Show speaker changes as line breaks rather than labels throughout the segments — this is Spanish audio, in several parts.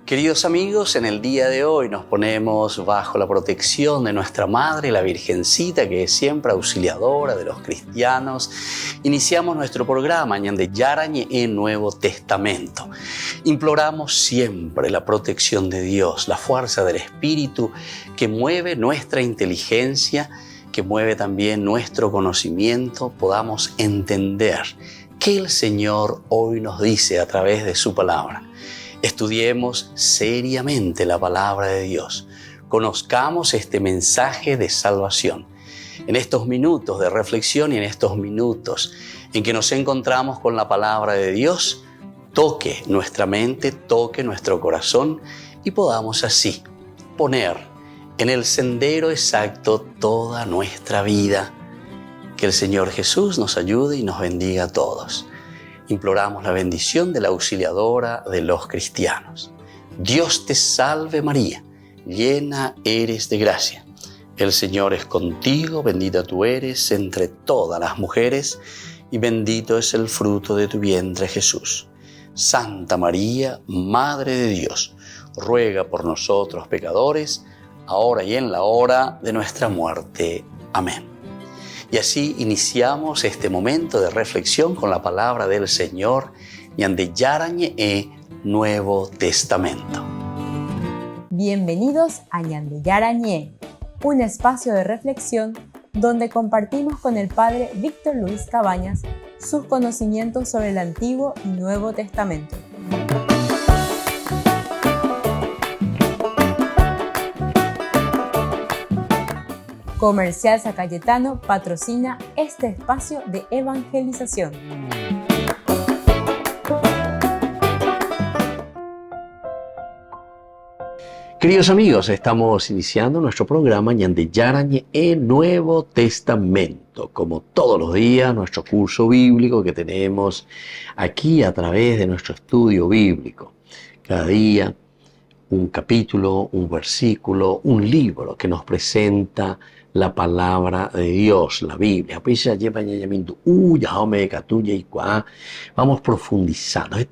Queridos amigos, en el día de hoy nos ponemos bajo la protección de nuestra Madre, la Virgencita, que es siempre auxiliadora de los cristianos. Iniciamos nuestro programa Ñande Yarañe en Nuevo Testamento. Imploramos siempre la protección de Dios, la fuerza del Espíritu que mueve nuestra inteligencia, que mueve también nuestro conocimiento, podamos entender qué el Señor hoy nos dice a través de su palabra. Estudiemos seriamente la palabra de Dios. Conozcamos este mensaje de salvación. En estos minutos de reflexión y en estos minutos en que nos encontramos con la palabra de Dios, toque nuestra mente, toque nuestro corazón y podamos así poner en el sendero exacto toda nuestra vida. Que el Señor Jesús nos ayude y nos bendiga a todos. Imploramos la bendición de la auxiliadora de los cristianos. Dios te salve María, llena eres de gracia. El Señor es contigo, bendita tú eres entre todas las mujeres y bendito es el fruto de tu vientre Jesús. Santa María, Madre de Dios, ruega por nosotros pecadores, ahora y en la hora de nuestra muerte. Amén. Y así iniciamos este momento de reflexión con la palabra del Señor, Ñande Yarañe Nuevo Testamento.
Bienvenidos a Ñande Yarañe, un espacio de reflexión donde compartimos con el Padre Víctor Luis Cabañas sus conocimientos sobre el Antiguo y Nuevo Testamento. Comercial San Cayetano patrocina este espacio de evangelización.
Queridos amigos, estamos iniciando nuestro programa Ñande Yarañe Nuevo Testamento. Como todos los días, nuestro curso bíblico que tenemos aquí a través de nuestro estudio bíblico. Cada día un capítulo, un versículo, un libro que nos presenta la palabra de Dios, la Biblia. Vamos profundizando. En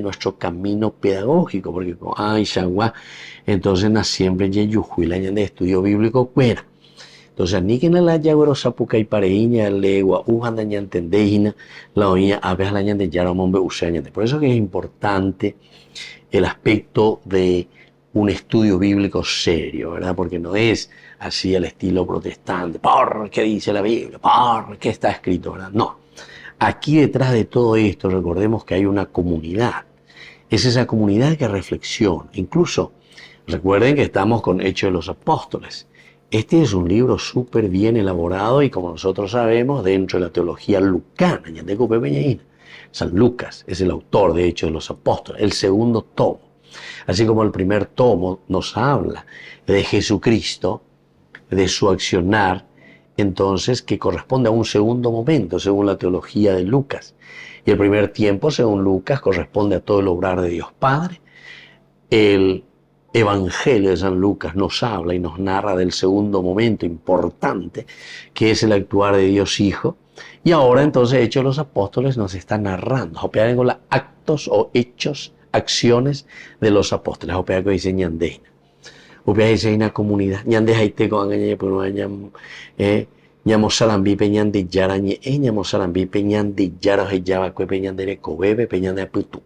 nuestro camino pedagógico, porque entonces siempre en estudio bíblico fuera. Entonces, ni que la yagüero sapuca y pareíña, legua, ujanda ñantendeína, la oía, aves la ñande yaramombe usañante. Por eso que es importante el aspecto de un estudio bíblico serio, ¿verdad? Porque no es así al estilo protestante, ¿por qué dice la Biblia? ¿Por qué está escrito? ¿Verdad? No. Aquí detrás de todo esto, recordemos que hay una comunidad. Es esa comunidad que reflexiona. Incluso, recuerden que estamos con Hechos de los Apóstoles. Este es un libro súper bien elaborado y, como nosotros sabemos, dentro de la teología lucana. San Lucas es el autor de Hechos de los Apóstoles, el segundo tomo. Así como el primer tomo nos habla de Jesucristo, de su accionar, entonces que corresponde a un segundo momento, según la teología de Lucas. Y el primer tiempo, según Lucas, corresponde a todo el obrar de Dios Padre. El Evangelio de San Lucas nos habla y nos narra del segundo momento importante, que es el actuar de Dios Hijo. Y ahora entonces Hechos de los Apóstoles nos está narrando, con los actos o hechos, acciones de los apóstoles. Que dice ñandeina. Dice una comunidad. Ñande haite con angañe por añam ñamosalambi peñande yarañe ñamosalambi peñande yara heyaba que peñande cobebe peñande putu.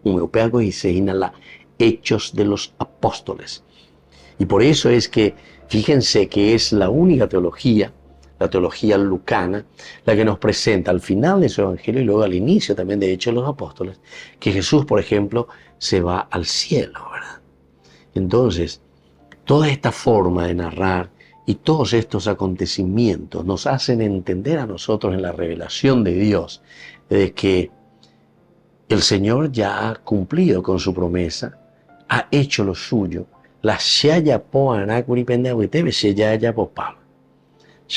Dice la Hechos de los Apóstoles. Y por eso es que, fíjense que es la única teología, la teología lucana, la que nos presenta al final de su evangelio y luego al inicio también de Hechos de los Apóstoles, que Jesús, por ejemplo, se va al cielo, ¿verdad? Entonces, toda esta forma de narrar y todos estos acontecimientos nos hacen entender a nosotros en la revelación de Dios de que el Señor ya ha cumplido con su promesa, ha hecho lo suyo. La shaya po anakuri pendehuitebe shaya po pam.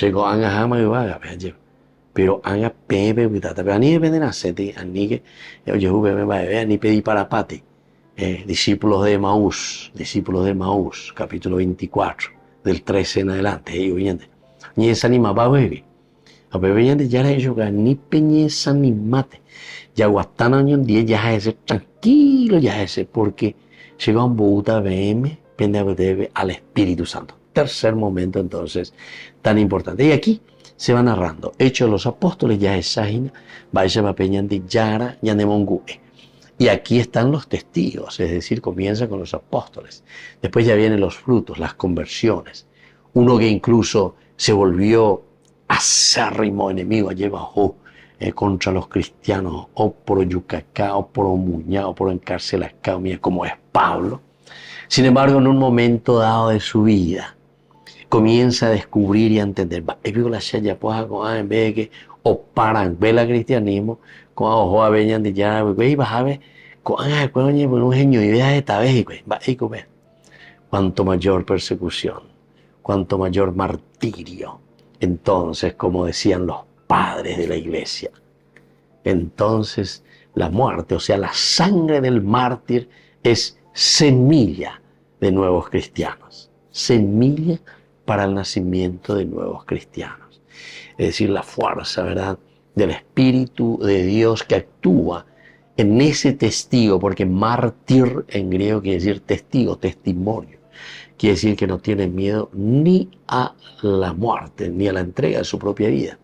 Llegó a Angahama y Vaga, pero Anga Pepe Vitata, pero ni de Nacete, ni que Yehube me va a ver, ni pedí para pati. Discípulos de Maús, capítulo 24, del 13 en adelante, ni esa anima va a ver. A veces de ya ellos ni peñeza ni mate. Ya guastán año en 10 ya ese tranquilo ya ese porque llega un Bogotá BM debe al Espíritu Santo. Tercer momento entonces tan importante. Y aquí se va narrando. Hechos de los Apóstoles ya es Sajina, vaya va peñan de Yara, ya de Mongue. Y aquí están los testigos, es decir, comienza con los apóstoles. Después ya vienen los frutos, las conversiones. Uno que incluso se volvió acérrimo enemigo, allí bajó contra los cristianos, o por Yucacá, o por Omuñá, o por encarcelacá, mira como es Pablo. Sin embargo, en un momento dado de su vida, comienza a descubrir y a entender, en vez de que o paran, ve el cristianismo, con ojo a veñan de ya, güey, vas a ver, con un genio y vea esta vez, güey, cuanto mayor persecución, cuanto mayor martirio. Entonces, como decían los padres de la iglesia, entonces la muerte, o sea, la sangre del mártir es semilla de nuevos cristianos, semilla para el nacimiento de nuevos cristianos. Es decir, la fuerza, ¿verdad?, del Espíritu de Dios que actúa en ese testigo, porque mártir en griego quiere decir testigo, testimonio. Quiere decir que no tiene miedo ni a la muerte, ni a la entrega de su propia vida.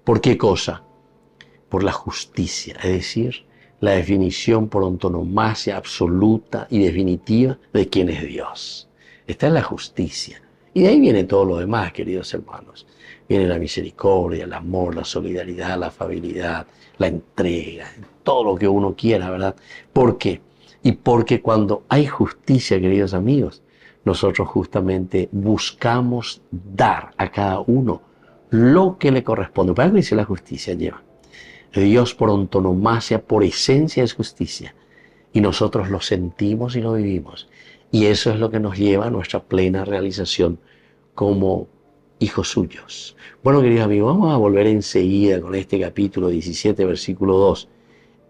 ¿Por qué cosa? Por la justicia, es decir, la definición por antonomasia absoluta y definitiva de quién es Dios. Esta es la justicia. Y de ahí viene todo lo demás, queridos hermanos. Viene la misericordia, el amor, la solidaridad, la afabilidad, la entrega, todo lo que uno quiera, ¿verdad? ¿Por qué? Y porque cuando hay justicia, queridos amigos, nosotros justamente buscamos dar a cada uno lo que le corresponde. Para eso dice la justicia lleva. Dios por antonomasia, por esencia es justicia. Y nosotros lo sentimos y lo vivimos. Y eso es lo que nos lleva a nuestra plena realización como hijos suyos. Bueno, queridos amigos, vamos a volver enseguida con este capítulo 17, versículo 2,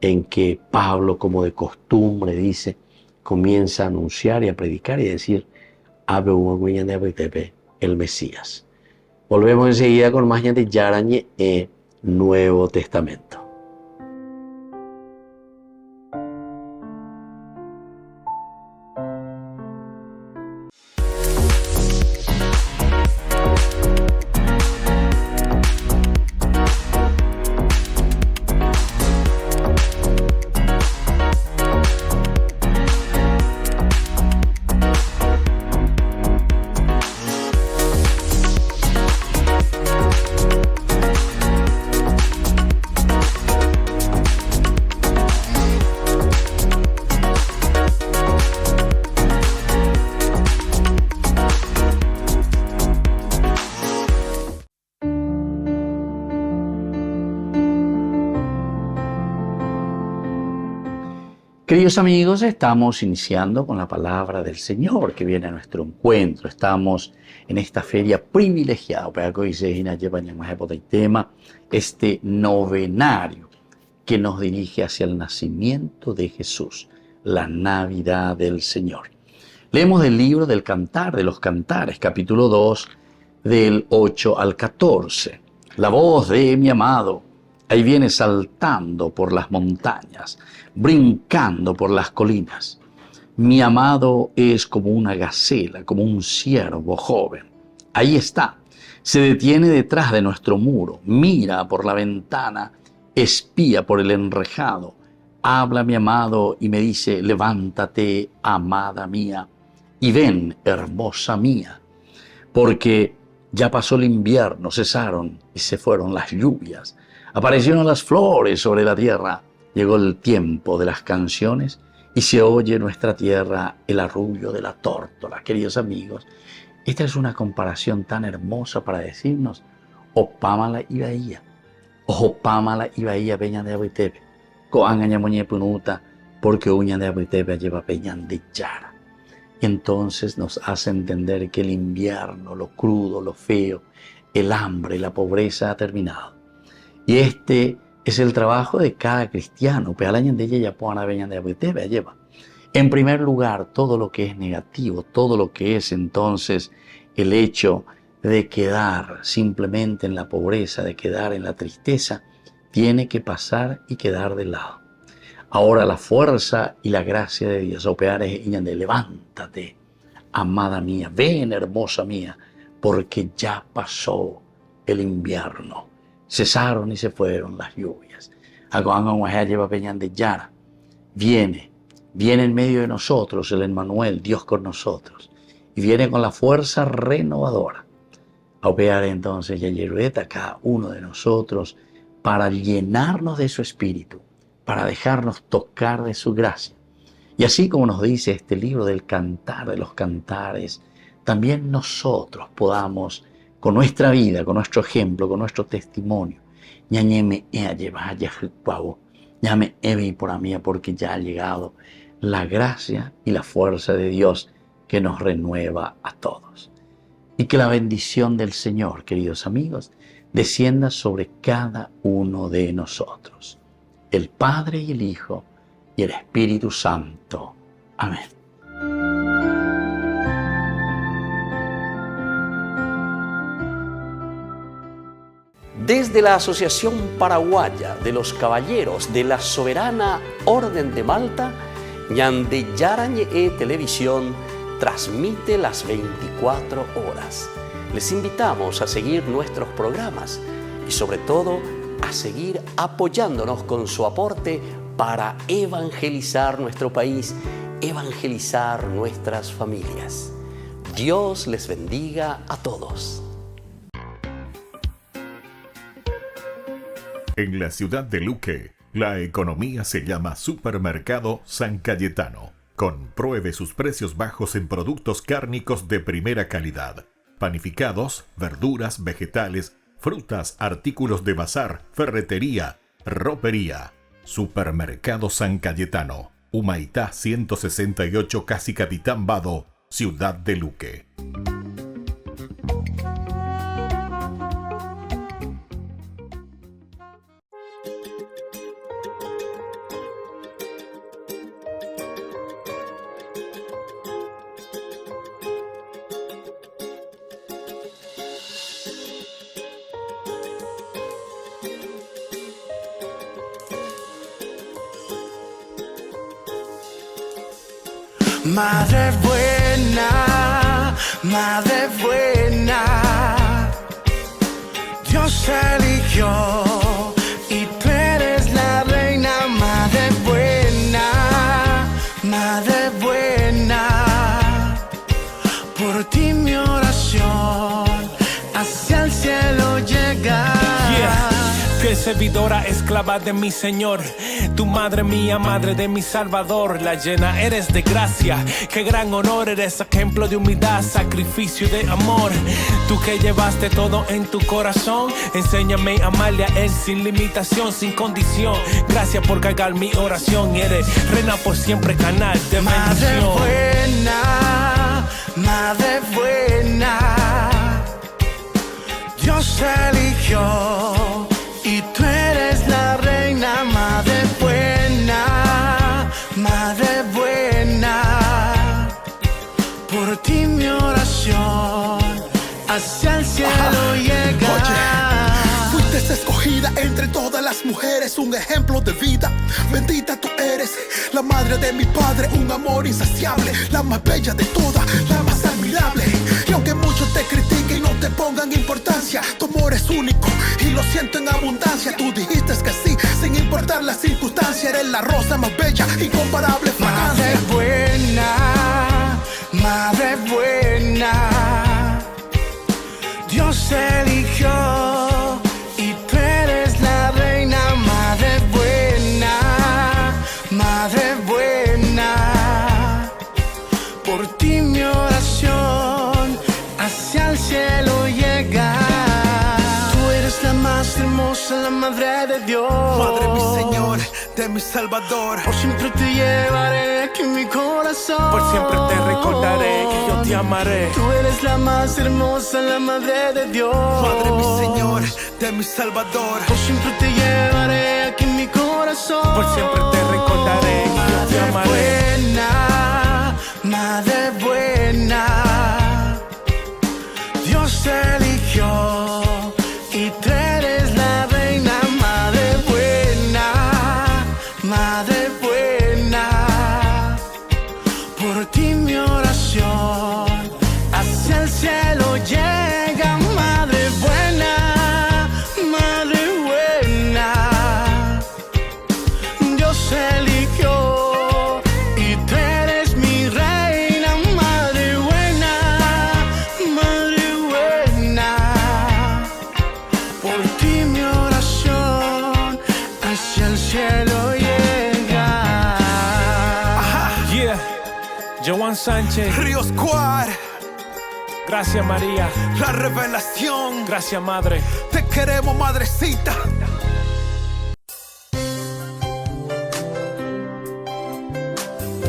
en que Pablo, como de costumbre, dice, comienza a anunciar y a predicar y a decir, el Mesías. Volvemos enseguida con más de Yarañe Nuevo Testamento. Queridos amigos, estamos iniciando con la palabra del Señor que viene a nuestro encuentro. Estamos en esta feria privilegiada, este novenario que nos dirige hacia el nacimiento de Jesús, la Navidad del Señor. Leemos del libro del Cantar de los Cantares, capítulo 2, del 8 al 14. La voz de mi amado, ahí viene saltando por las montañas, brincando por las colinas. Mi amado es como una gacela, como un ciervo joven. Ahí está, se detiene detrás de nuestro muro, mira por la ventana, espía por el enrejado. Habla mi amado y me dice, levántate, amada mía, y ven, hermosa mía, porque ya pasó el invierno, cesaron y se fueron las lluvias. Aparecieron las flores sobre la tierra, llegó el tiempo de las canciones y se oye en nuestra tierra el arrullo de la tórtola. Queridos amigos, esta es una comparación tan hermosa para decirnos, opámala y bahía, opámala y bahía peña de Abuitepe, coangaña moñe punuta, porque uña de Abuitepe lleva peñan de Yara. Y entonces nos hace entender que el invierno, lo crudo, lo feo, el hambre, la pobreza ha terminado. Y este es el trabajo de cada cristiano. En primer lugar, todo lo que es negativo, todo lo que es entonces el hecho de quedar simplemente en la pobreza, de quedar en la tristeza, tiene que pasar y quedar de lado. Ahora la fuerza y la gracia de Dios operar es de levántate, amada mía, ven hermosa mía, porque ya pasó el invierno, cesaron y se fueron las lluvias. Viene en medio de nosotros el Emmanuel, Dios con nosotros, y viene con la fuerza renovadora a operar entonces Yayerueta cada uno de nosotros para llenarnos de su espíritu, para dejarnos tocar de su gracia. Y así como nos dice este libro del Cantar de los Cantares, también nosotros podamos, con nuestra vida, con nuestro ejemplo, con nuestro testimonio, porque ya ha llegado la gracia y la fuerza de Dios que nos renueva a todos. Y que la bendición del Señor, queridos amigos, descienda sobre cada uno de nosotros, el Padre y el Hijo y el Espíritu Santo. Amén.
Desde la Asociación Paraguaya de los Caballeros de la Soberana Orden de Malta, Ñande Yarañe Televisión transmite las 24 horas. Les invitamos a seguir nuestros programas y sobre todo a seguir apoyándonos con su aporte para evangelizar nuestro país, evangelizar nuestras familias. Dios les bendiga a todos.
En la ciudad de Luque, la economía se llama Supermercado San Cayetano. Compruebe sus precios bajos en productos cárnicos de primera calidad. Panificados, verduras, vegetales, frutas, artículos de bazar, ferretería, ropería. Supermercado San Cayetano, Humaitá 168, Casi Capitán Vado, ciudad de Luque.
Madre buena, Dios eligió y tú eres la reina. Madre buena, por ti mi oración hacia el cielo llega.
Fiel servidora, esclava de mi Señor, tu madre mía, madre de mi Salvador, la llena eres de gracia, qué gran honor, eres ejemplo de humildad, sacrificio y de amor. Tú que llevaste todo en tu corazón, enséñame a amarle a Él sin limitación, sin condición. Gracias por cargar mi oración, eres reina por siempre, canal de bendición.
Madre buena, Dios eligió y tú eres la reina. Madre buena, por ti mi oración hacia el cielo llega.
Oye, fuiste escogida entre todas las mujeres, un ejemplo de vida. Bendita tú eres, la madre de mi padre, un amor insaciable, la más bella de todas, la más admirable. Y aunque muchos te critiquen y no te pongan importancia, tu amor es único y lo siento en abundancia. Tú dijiste que sí, sin importar la circunstancia, eres la rosa más bella, incomparable fragancia.
Madre buena, Dios eligió y tú eres la reina. Madre buena, por ti mi oración hacia el cielo llega. Tú eres la más hermosa, la madre de Dios,
Madre mi Señor, de mi Salvador.
Por siempre te llevaré aquí en mi corazón.
Por siempre te recordaré que yo te amaré.
Tú eres la más hermosa, la madre de Dios,
Madre mi Señor, de mi Salvador.
Por siempre te llevaré aquí en mi corazón.
Por siempre te recordaré que yo te amaré.
Madre buena, Dios te Madre buena, por ti mi oración hacia el cielo llega. Madre buena, Dios eligió y tú eres mi reina. Madre buena, por ti mi oración hacia el cielo llega.
Yeah, Joan Sánchez,
Río Squad,
gracias María,
la revelación.
gracias Madre.
Te queremos, madrecita.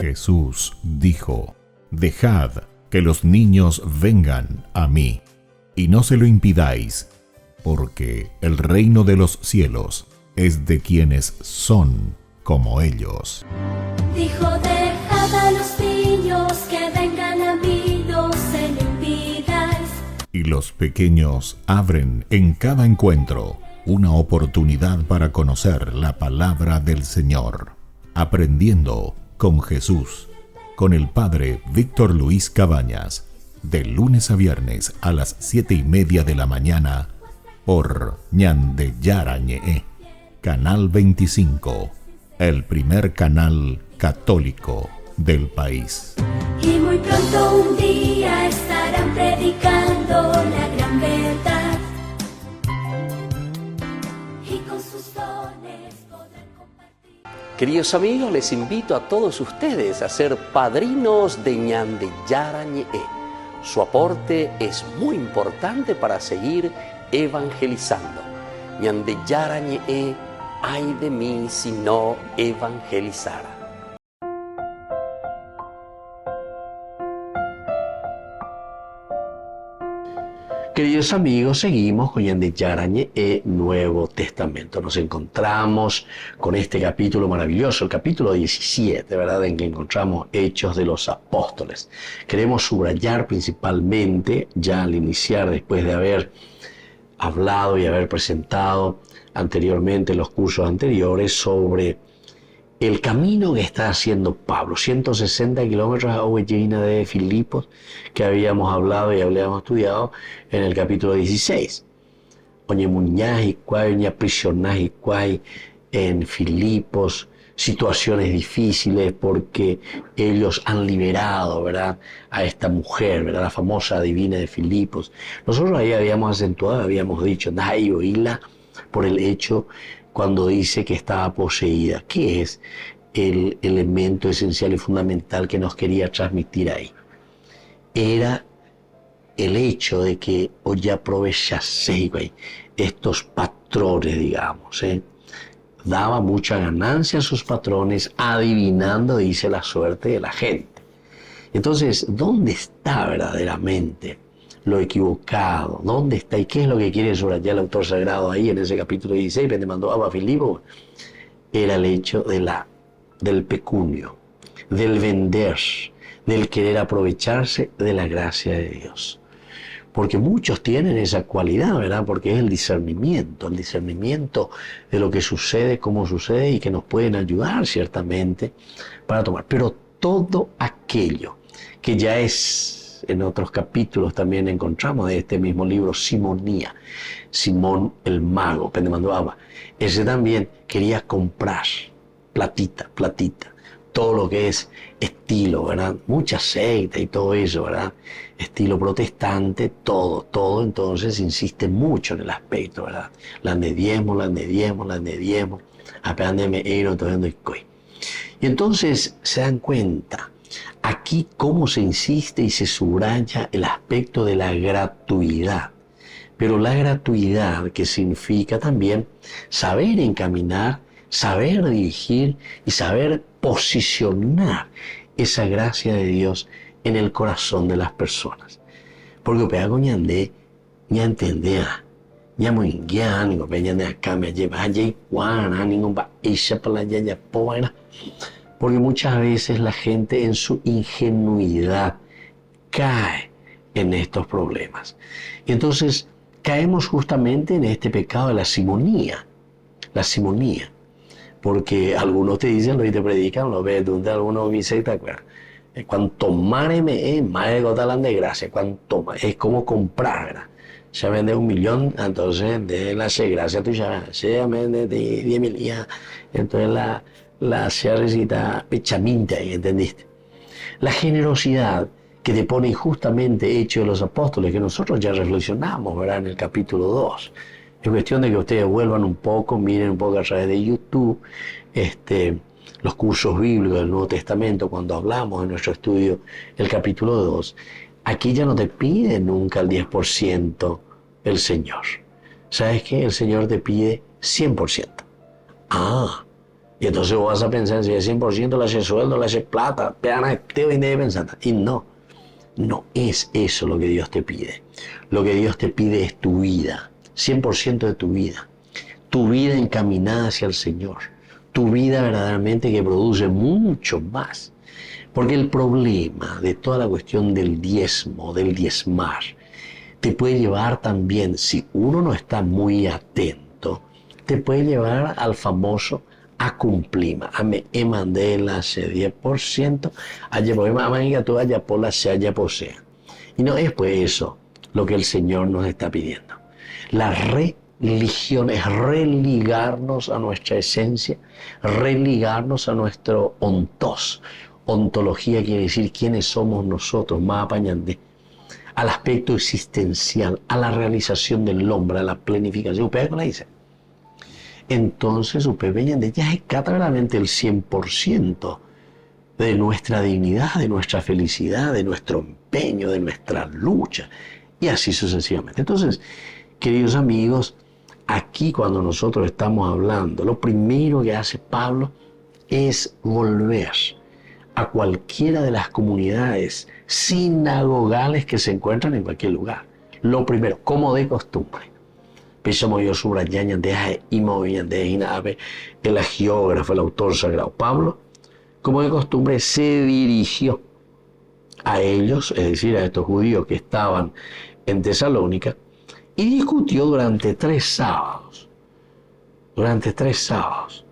Jesús dijo: Dejad que los niños vengan a mí, y no se lo impidáis, porque el reino de los cielos es de quienes son como ellos.
Dijo, dejad a los niños que vengan a mí, no se lo impidáis.
Y los pequeños abren en cada encuentro una oportunidad para conocer la palabra del Señor, aprendiendo con Jesús, con el Padre Víctor Luis Cabañas, de lunes a viernes a las 7:30 de la mañana, por Ñande Yarañe, Canal 25, el primer canal católico del país.
Y muy pronto un día estarán predicando la gran verdad. Y con sus dones podrán compartir.
Queridos amigos, les invito a todos ustedes a ser padrinos de Ñande Yarañe. Su aporte es muy importante para seguir evangelizando. Ñande Yarañe, ay de mí si no evangelizara.
Queridos amigos, seguimos con Ñande Yarañe, Nuevo Testamento. Nos encontramos con este capítulo maravilloso, el capítulo 17, ¿verdad?, en que encontramos Hechos de los Apóstoles. Queremos subrayar principalmente, ya al iniciar, después de haber hablado y haber presentado anteriormente los cursos anteriores, sobre el camino que está haciendo Pablo, 160 kilómetros a Ovellina de Filipos, que habíamos hablado y habíamos estudiado en el capítulo 16. Oñemuñajicuay, Oñaprisionajicuay, en Filipos, situaciones difíciles porque ellos han liberado, ¿verdad?, a esta mujer, ¿verdad?, la famosa divina de Filipos. Nosotros ahí habíamos acentuado, habíamos dicho, Dai oíla, por el hecho cuando dice que estaba poseída. ¿Qué es el elemento esencial y fundamental que nos quería transmitir ahí? Era el hecho de que ya aprovechase estos patrones, digamos, daba mucha ganancia a sus patrones, adivinando, dice, la suerte de la gente. Entonces, ¿dónde está verdaderamente lo equivocado? ¿Dónde está? ¿Y qué es lo que quiere subrayar el autor sagrado ahí en ese capítulo 16, donde mandó a Filipo? Era el hecho del pecunio, del vender, del querer aprovecharse de la gracia de Dios. Porque muchos tienen esa cualidad, ¿verdad? Porque es el discernimiento de lo que sucede, cómo sucede, y que nos pueden ayudar ciertamente para tomar. Pero todo aquello que ya es, en otros capítulos también encontramos de este mismo libro, simonía, Simón el mago, Pendemandoaba, ese también quería comprar platita, todo lo que es estilo, ¿verdad?, mucha aceite y todo eso, ¿verdad?, estilo protestante, todo, entonces insiste mucho en el aspecto, ¿verdad?, y entonces se dan cuenta aquí cómo se insiste y se subraya el aspecto de la gratuidad, pero la gratuidad que significa también saber encaminar, saber dirigir y saber posicionar esa gracia de Dios en el corazón de las personas. Porque pega ñande, ña entendea, ña muy guián, ña ñande acá me lleva, ña iguana, ningún va isha para la ña poena. Porque muchas veces la gente en su ingenuidad cae en estos problemas. Y entonces caemos justamente en este pecado de la simonía. La simonía. Porque algunos te dicen, lo y te predican, lo ves, donde algunos dicen, ¿te acuerdas? Cuanto más me más de gotalan de gracia, cuanto más, es como comprar, ¿verdad? Ya vende 1 millón, entonces de la gracia tuya, ya vende de 10.000, ya, entonces la se recita pechaminte ahí, ¿entendiste? La generosidad que te pone justamente Hechos de los Apóstoles, que nosotros ya reflexionamos, ¿verdad? En el capítulo 2. Es cuestión de que ustedes vuelvan un poco, miren un poco a través de YouTube, los cursos bíblicos del Nuevo Testamento, cuando hablamos en nuestro estudio el capítulo 2, aquí ya no te pide nunca el 10% el Señor. ¿Sabes qué? El Señor te pide 100%. Ah, y entonces vos vas a pensar, si es 100% le hace sueldo, le hace plata, te voy a pensar. Y no es eso lo que Dios te pide. Lo que Dios te pide es tu vida, 100% de tu vida encaminada hacia el Señor, tu vida verdaderamente que produce mucho más. Porque el problema de toda la cuestión del diezmo, del diezmar, te puede llevar también, si uno no está muy atento, te puede llevar al famoso a cumplir. A me mandé la 10%, allá por la tú allá por la se allá posea. Y no es pues eso lo que el Señor nos está pidiendo. La religión es religarnos a nuestra esencia, religarnos a nuestro ontos. Ontología quiere decir quiénes somos nosotros, más apañante, al aspecto existencial, a la realización del hombre, a la planificación. ¿Ustedes la dice? Entonces, ustedes ya es claramente el 100% de nuestra dignidad, de nuestra felicidad, de nuestro empeño, de nuestra lucha, y así sucesivamente. Entonces, queridos amigos, aquí cuando nosotros estamos hablando, lo primero que hace Pablo es volver a cualquiera de las comunidades sinagogales que se encuentran en cualquier lugar. Lo primero, como de costumbre. Pensamos yo subrayando de el geógrafo, el autor sagrado Pablo, como de costumbre se dirigió a ellos, es decir, a estos judíos que estaban en Tesalónica, y discutió durante 3 sábados. Durante 3 sábados.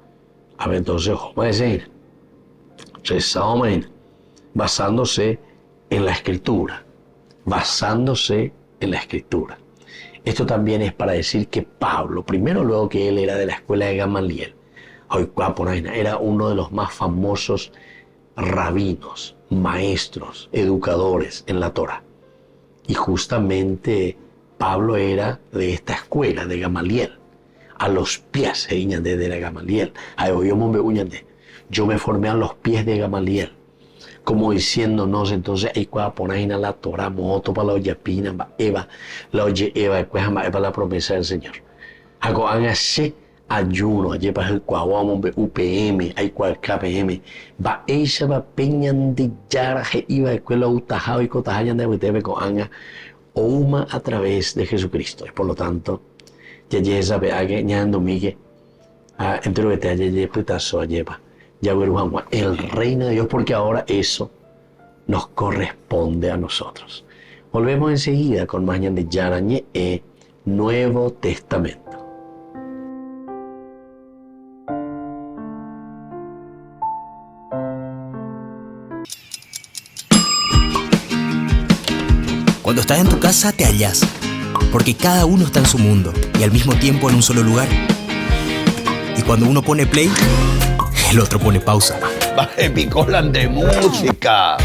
A ver, entonces, ¿cómo decir? 3 sábados, basándose en la Escritura. Basándose en la Escritura. Esto también es para decir que Pablo, primero luego que él era de la escuela de Gamaliel, era uno de los más famosos rabinos, maestros, educadores en la Torá. Y justamente Pablo era de esta escuela de Gamaliel, a los pies de la Gamaliel. Yo me formé a los pies de Gamaliel, como diciéndonos entonces, hay que poner la Torah, moto para la oyapina, la oye Eva, después para la promesa del Señor. Hago hágase ayuno, allí para el cuaguamo, UPM, hay cual KPM, va ella va peñan de yara, iba después la utajado y cotajayan de UTV con anga, o uma a través de Jesucristo. Y por lo tanto, ya sabe, haga ñando migue, entero que te haya putazo lleva. El reino de Dios, porque ahora eso nos corresponde a nosotros. Volvemos enseguida con Mañan de Yarañe Nuevo Testamento.
Cuando estás en tu casa te hallas, porque cada uno está en su mundo y al mismo tiempo en un solo lugar. Y cuando uno pone play, el otro pone pausa.
Baje picolan de música.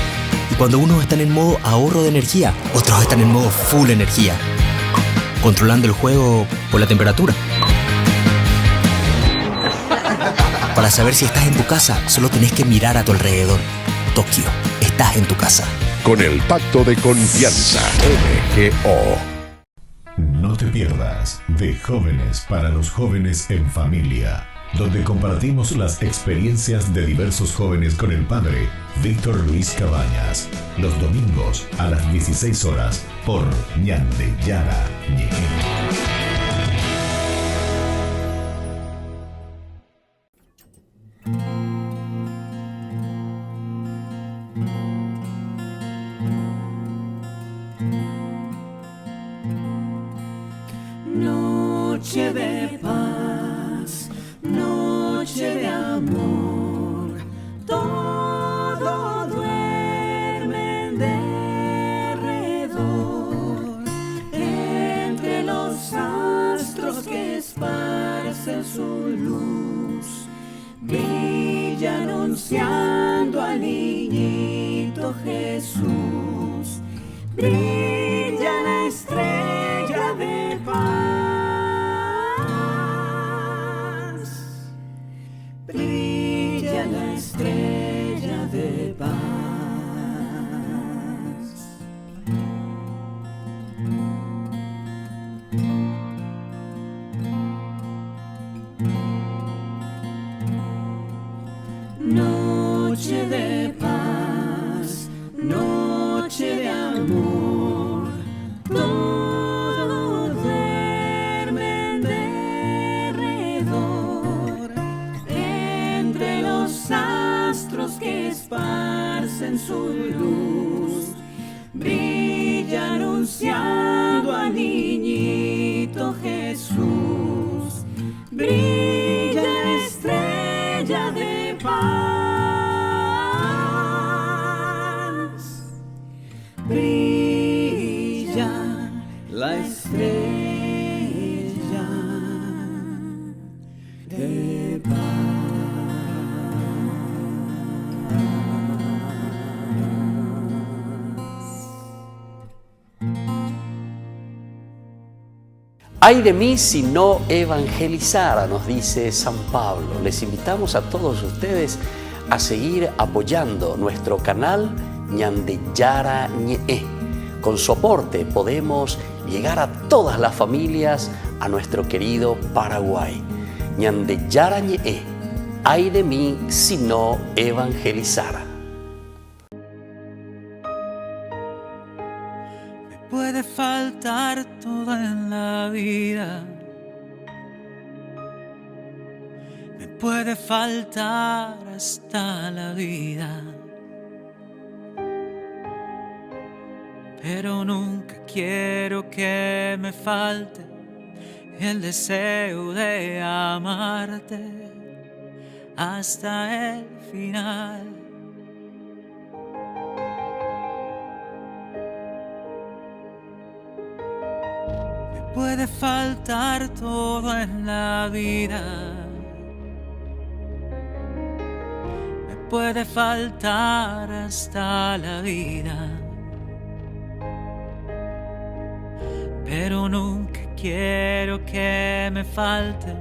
Y cuando unos están en modo ahorro de energía, otros están en modo full energía, controlando el juego por la temperatura. Para saber si estás en tu casa, solo tenés que mirar a tu alrededor. Tokio, estás en tu casa.
Con el Pacto de Confianza, MGO. No te pierdas de Jóvenes para los Jóvenes en Familia, donde compartimos las experiencias de diversos jóvenes con el padre Víctor Luis Cabañas, los domingos a las 16 horas por Ñande Yara Ñe.
Noche de paz, noche de amor. anunciando al niñito Jesús. Brilla la estrella de paz. Brilla la estrella de paz. Noche de paz, noche de amor, todo duerme en derredor, entre los astros que esparcen su luz, brilla anunciando al niñito Jesús, brilla la estrella de paz. Brilla la estrella de paz.
Ay de mí si no evangelizara, nos dice San Pablo. Les invitamos a todos ustedes a seguir apoyando nuestro canal Ñande Yara Ñe. Con su aporte podemos llegar a todas las familias a nuestro querido Paraguay. Ñande Yara Ñe. Ay de mí si no evangelizara.
Puede faltar todo en la vida, me puede faltar hasta la vida, pero nunca quiero que me falte el deseo de amarte hasta el final. Puede faltar todo en la vida, me puede faltar hasta la vida, pero nunca quiero que me falte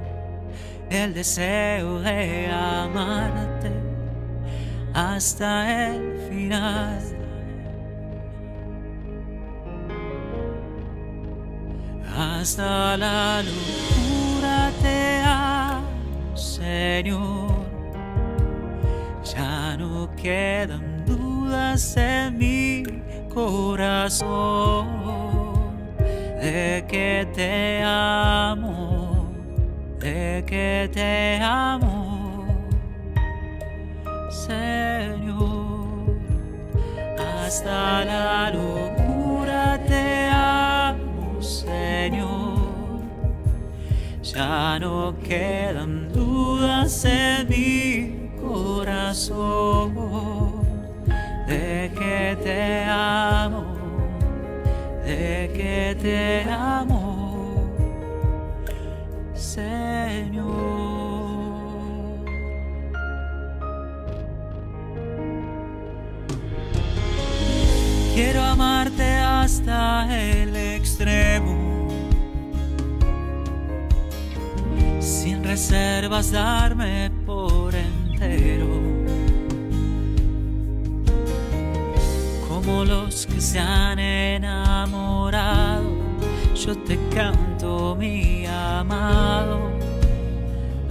el deseo de amarte hasta el final. Hasta la locura te amo, Señor. Ya no quedan dudas en mi corazón de que te amo, de que te amo, Señor. Hasta la locura te amo, Señor, ya no quedan dudas en mi corazón de que te amo, de que te amo, Señor. Quiero amarte hasta el extremo, sin reservas darme por entero, como los que se han enamorado. Yo te canto, mi amado,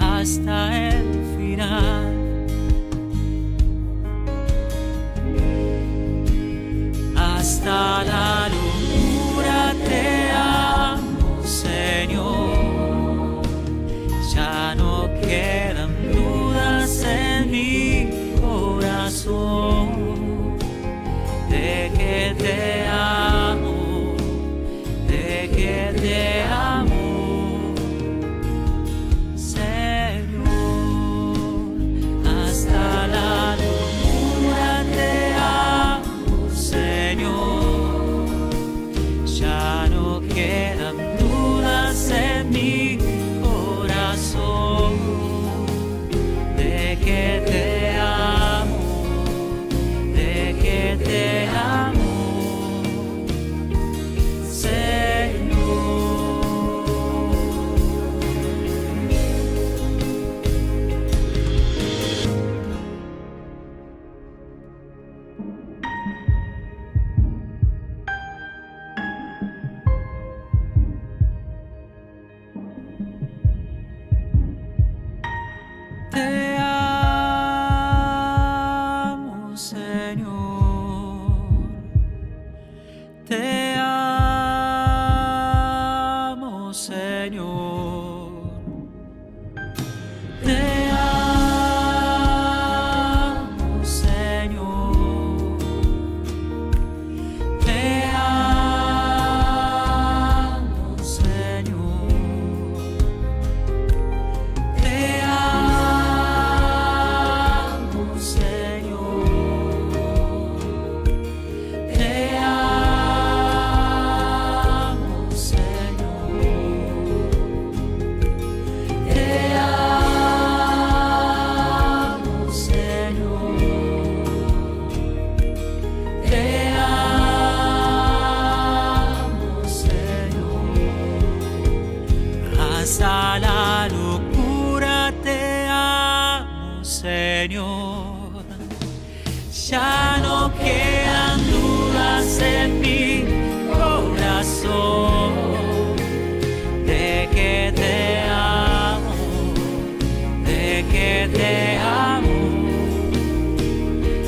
hasta el final. Hasta la locura te amo, Señor. Ya no quedan dudas en mi corazón de que te amo, de que te amo, Señor. Hasta la locura te amo, Señor. Ya no quedan dudas en mi corazón de que te amo. Ya no quedan dudas en mi corazón de que te amo, de que te amo,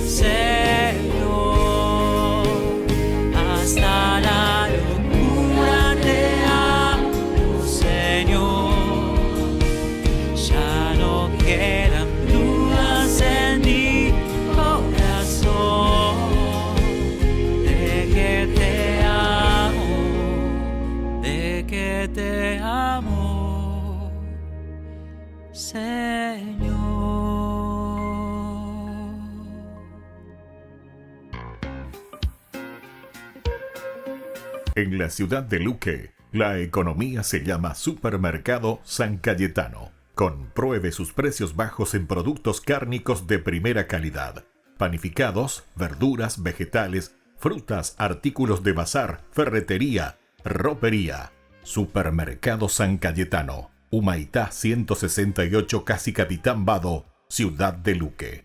Señor. Hasta la locura te amo, Señor. Ya no quedan dudas en mi corazón de que te amo, de que te amo, Señor.
En la ciudad de Luque, la economía se llama Supermercado San Cayetano. Compruebe sus precios bajos en productos cárnicos de primera calidad. Panificados, verduras, vegetales, frutas, artículos de bazar, ferretería, ropería. Supermercado San Cayetano. Humaitá 168, Casi Capitán Vado, ciudad de Luque.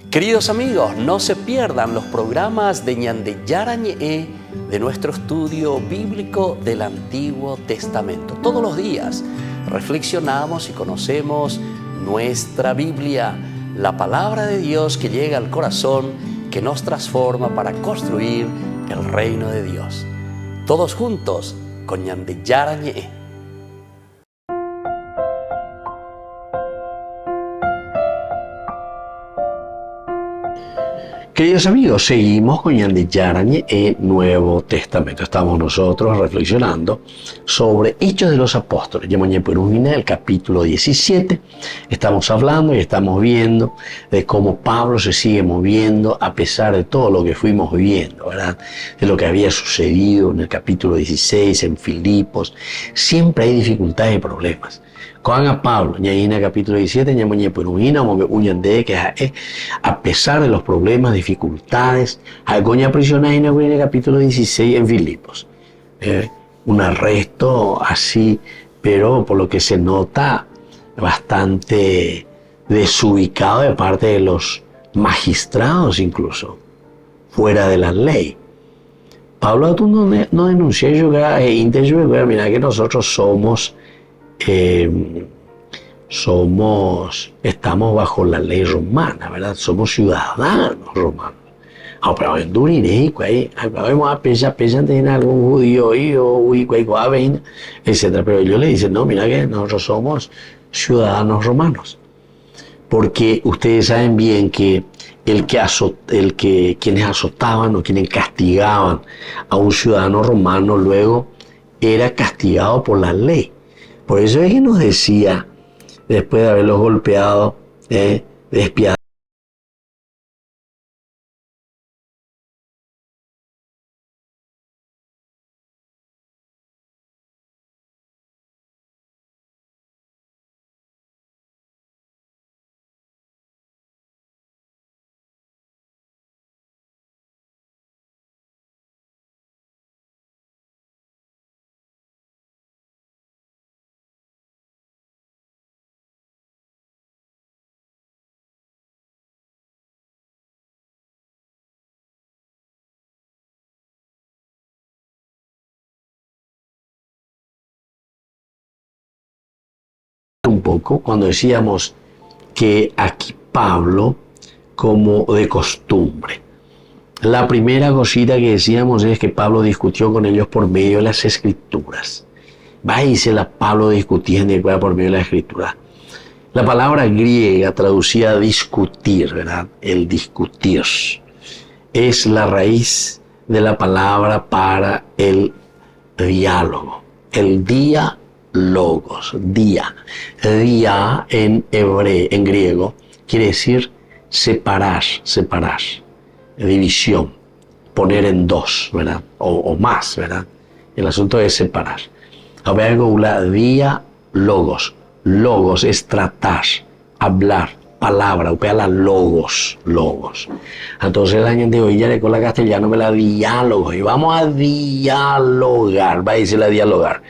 Queridos amigos, no se pierdan los programas de Ñande Yarañe de nuestro estudio bíblico del Antiguo Testamento. Todos los días reflexionamos y conocemos nuestra Biblia, la palabra de Dios que llega al corazón, que nos transforma para construir el reino de Dios. Todos juntos con Ñande Yarañe.
Queridos amigos, seguimos con Ñande Yarañe en Nuevo Testamento. Estamos nosotros reflexionando sobre Hechos de los Apóstoles. Yamañé Perugina, el capítulo 17. Estamos hablando y estamos viendo de cómo Pablo se sigue moviendo a pesar de todo lo que fuimos viendo, ¿verdad? De lo que había sucedido en el capítulo 16, en Filipos. Siempre hay dificultades y problemas. Cojan a Pablo, ñaína capítulo 17, ñamañé Perugina, uñande que a pesar de los problemas, dificultades, algoña prisionaina en el capítulo 16 en Filipos. Un arresto así, pero por lo que se nota bastante desubicado de parte de los magistrados incluso, fuera de la ley. Pablo tú no denunció yo que mira que nosotros estamos bajo la ley romana, ¿verdad? Somos ciudadanos romanos. Pero en Duriré, vamos a pensar en algún judío etc. Pero ellos le dicen, no, mira que nosotros somos ciudadanos romanos. Porque ustedes saben bien que quienes azotaban o quienes castigaban a un ciudadano romano luego era castigado por la ley. Por eso es que nos decía, después de haberlos golpeado, despiadado, un poco cuando decíamos que aquí Pablo, como de costumbre, la primera cosita que decíamos es que Pablo discutió con ellos por medio de las escrituras. Pablo discutía por medio de las escrituras. La palabra griega traducida a discutir, ¿verdad? El discutir es la raíz de la palabra para el diálogo. El diálogos, día en hebreo, en griego, quiere decir separar, división, poner en dos, ¿verdad? O más, ¿verdad? El asunto es separar. Ahora diálogos. Logos es tratar, hablar, palabra, la logos. Entonces el año de hoy ya le con la castellano me la diálogo y vamos a dialogar, va a decir la dialogar.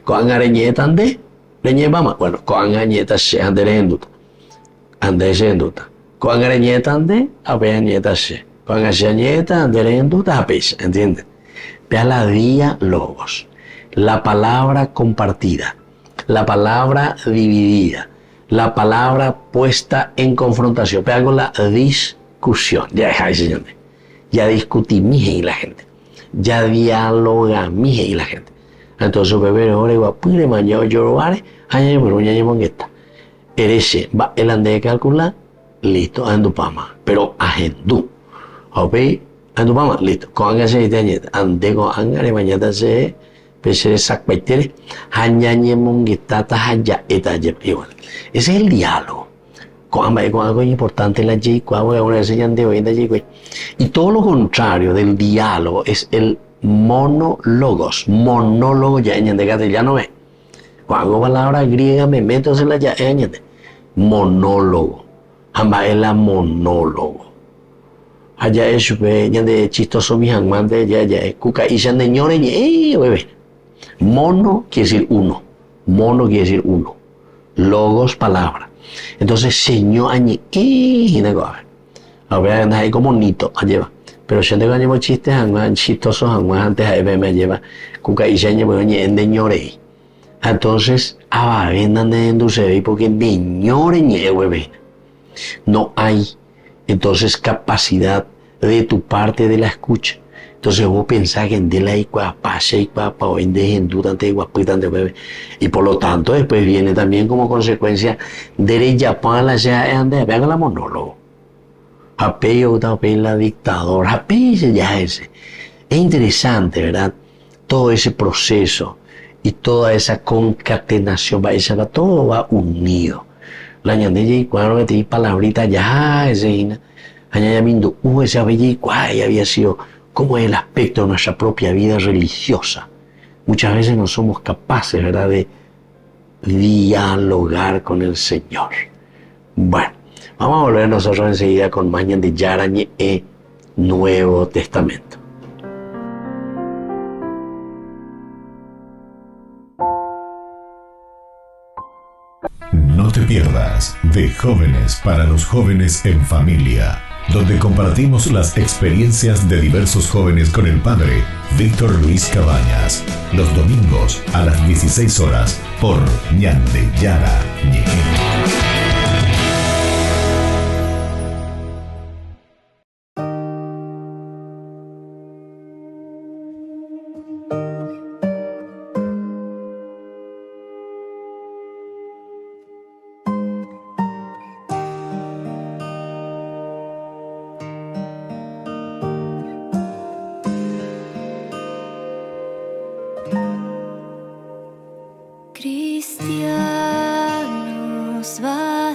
Koan areñeta ande, leñe mama. Bueno, koan añeta se ande renduta. Ande renduta. Koan areñeta ande, ape añeta se. Koan añeta ande renduta, ape, ¿entiendes? Vea la día logos. La palabra compartida. La palabra dividida. La palabra puesta en confrontación. Vea con la discusión. Ya dejáis, señores. Ya discutí y la gente. Ya dialoga y la gente. Entonces, bebé, ahora igual, pure mañana llorare, año pero ya llevo en esta. Erese, va el ande de calcular, listo, ando pama. Pero agendú. ¿Ok? Ando pama, listo. Con anga se te ande con anga de mañana se pese sacpaitere, añañe monguetata haya etalle. Igual. Ese es el diálogo. Con algo importante en la J, cuando una enseñan de hoy en la J. Y todo lo contrario del diálogo es el monólogos. Monólogo ya en ya no ve. Cuando palabra griega me meto en la ya en monólogo. Amba es la monólogo. Allá es de chistoso mi hangman de ya es cuca y se ande ñore bebé. Mono quiere decir uno. Mono quiere decir uno. Logos palabra. Entonces señor añe y a ver anda ahí como nito lleva. Pero si te gañemos chistes hangman chistosos hangman antes a me lleva cuca y se añe en de ñore. Entonces vendan de endulce porque de ñore bebé. No hay entonces capacidad de tu parte de la escucha. Entonces vos pensás que en de la pase y papa o en de ante guapitante bebé. Y por lo tanto después viene también como consecuencia de Japón la sea ande vean la monólogo. Apello la dictador, apello ya ese. Es interesante, ¿verdad? Todo ese proceso y toda esa concatenación todo va unido. La ñandella y cuando te di palabrita ya ese añadiendo esa bella y había sido como el aspecto de nuestra propia vida religiosa. Muchas veces no somos capaces, ¿verdad?, de dialogar con el Señor. Bueno, vamos a volver nosotros enseguida con Mañan de Yarañe e Nuevo Testamento.
No te pierdas de Jóvenes para los Jóvenes en Familia, donde compartimos las experiencias de diversos jóvenes con el padre Víctor Luis Cabañas, los domingos a las 16 horas por Ñande Yara Ñe.
Cristianos, va.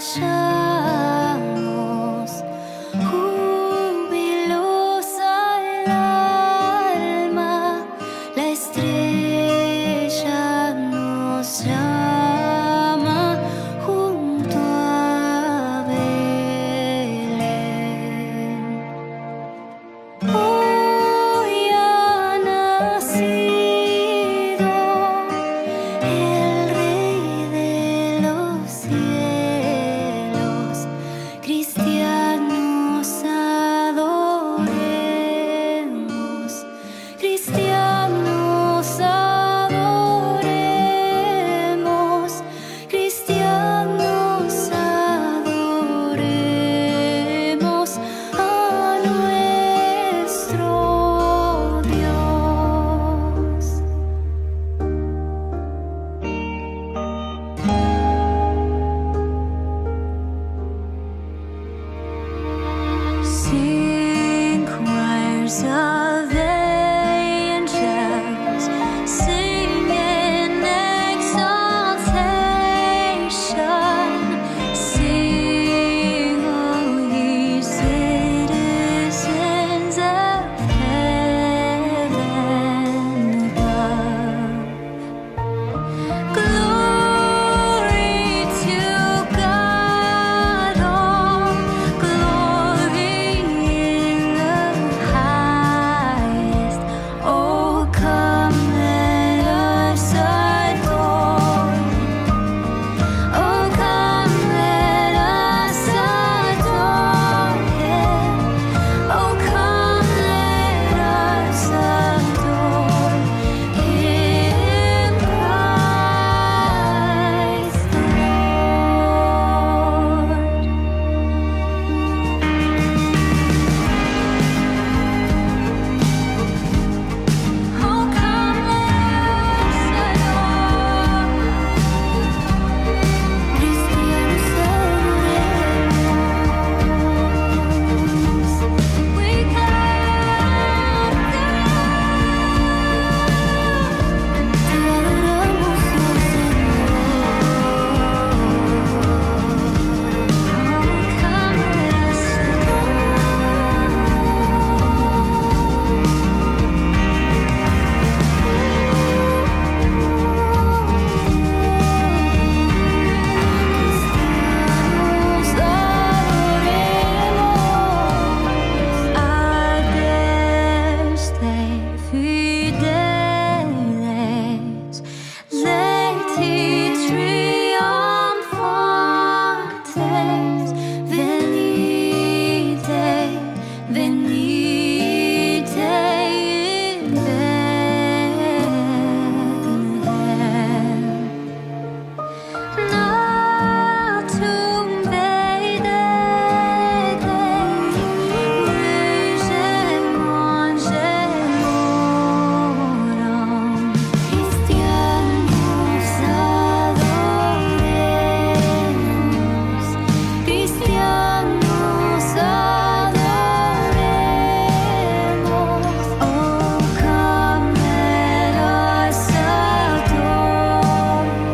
triunfantes, venite, venite in Bethlehem. Natum vedete, rugem angelorum, Christianos adoremos, Christianos adoremos. Oh, come let us adore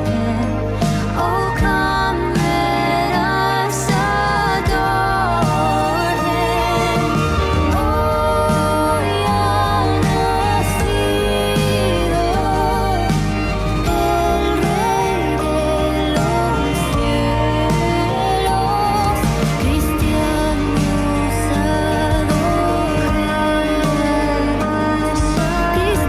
Him. Oh, come let us adore Him. Oh, ya nacido el Rey de los cielos, cristianos adoremos, cristianos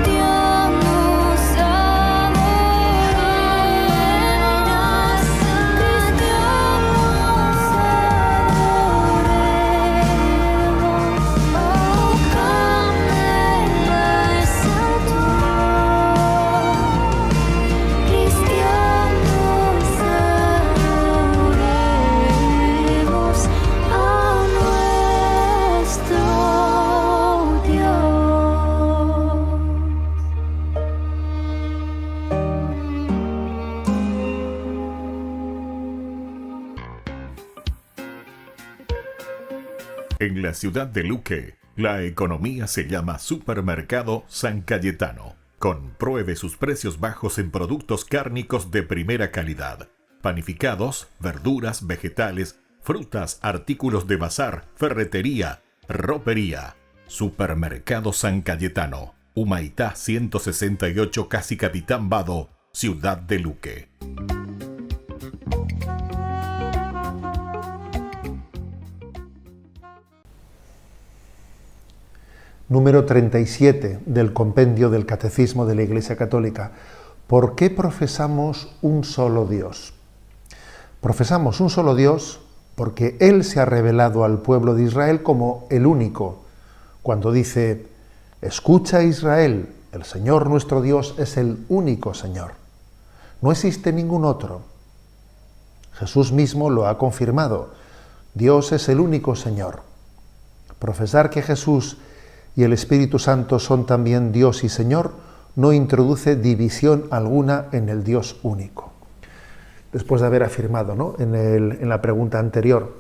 En la ciudad de Luque, la economía se llama Supermercado San Cayetano. Compruebe sus precios bajos en productos cárnicos de primera calidad. Panificados, verduras, vegetales, frutas, artículos de bazar, ferretería, ropería. Supermercado San Cayetano. Humaitá 168, Casi Capitán Vado, ciudad de Luque.
Número 37 del Compendio del Catecismo de la Iglesia Católica. ¿Por qué profesamos un solo Dios? Profesamos un solo Dios porque Él se ha revelado al pueblo de Israel como el único. Cuando dice, escucha Israel, el Señor nuestro Dios es el único Señor. No existe ningún otro. Jesús mismo lo ha confirmado. Dios es el único Señor. Profesar que Jesús y el Espíritu Santo son también Dios y Señor no introduce división alguna en el Dios único. Después de haber afirmado, ¿no?, en la pregunta anterior,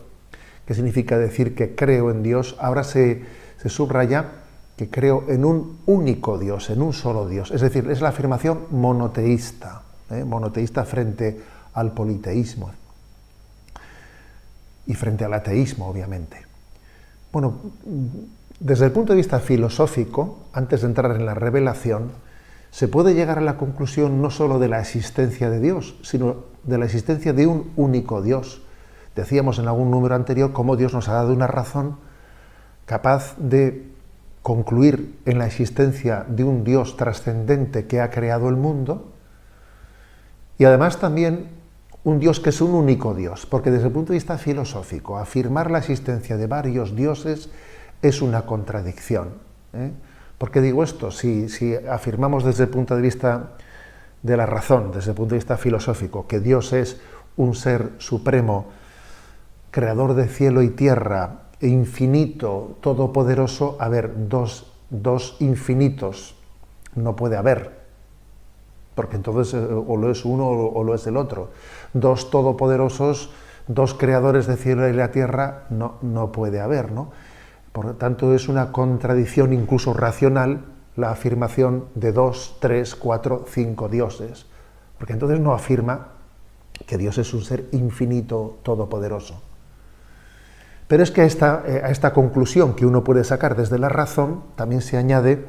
qué significa decir que creo en Dios, ahora se subraya que creo en un único Dios, en un solo Dios. Es decir, es la afirmación monoteísta, monoteísta frente al politeísmo y frente al ateísmo, obviamente. Bueno, desde el punto de vista filosófico, antes de entrar en la revelación, se puede llegar a la conclusión no solo de la existencia de Dios, sino de la existencia de un único Dios. Decíamos en algún número anterior cómo Dios nos ha dado una razón capaz de concluir en la existencia de un Dios trascendente que ha creado el mundo, y además también un Dios que es un único Dios, porque desde el punto de vista filosófico, afirmar la existencia de varios dioses es una contradicción. ¿Por qué digo esto? Si afirmamos desde el punto de vista de la razón, desde el punto de vista filosófico, que Dios es un ser supremo, creador de cielo y tierra, infinito, todopoderoso, a ver, dos infinitos no puede haber, porque entonces o lo es uno o lo es el otro. Dos todopoderosos, dos creadores de cielo y la tierra, no puede haber, ¿no? Por lo tanto, es una contradicción incluso racional la afirmación de 2, 3, 4, 5 dioses, porque entonces no afirma que Dios es un ser infinito, todopoderoso. Pero es que a esta conclusión que uno puede sacar desde la razón también se añade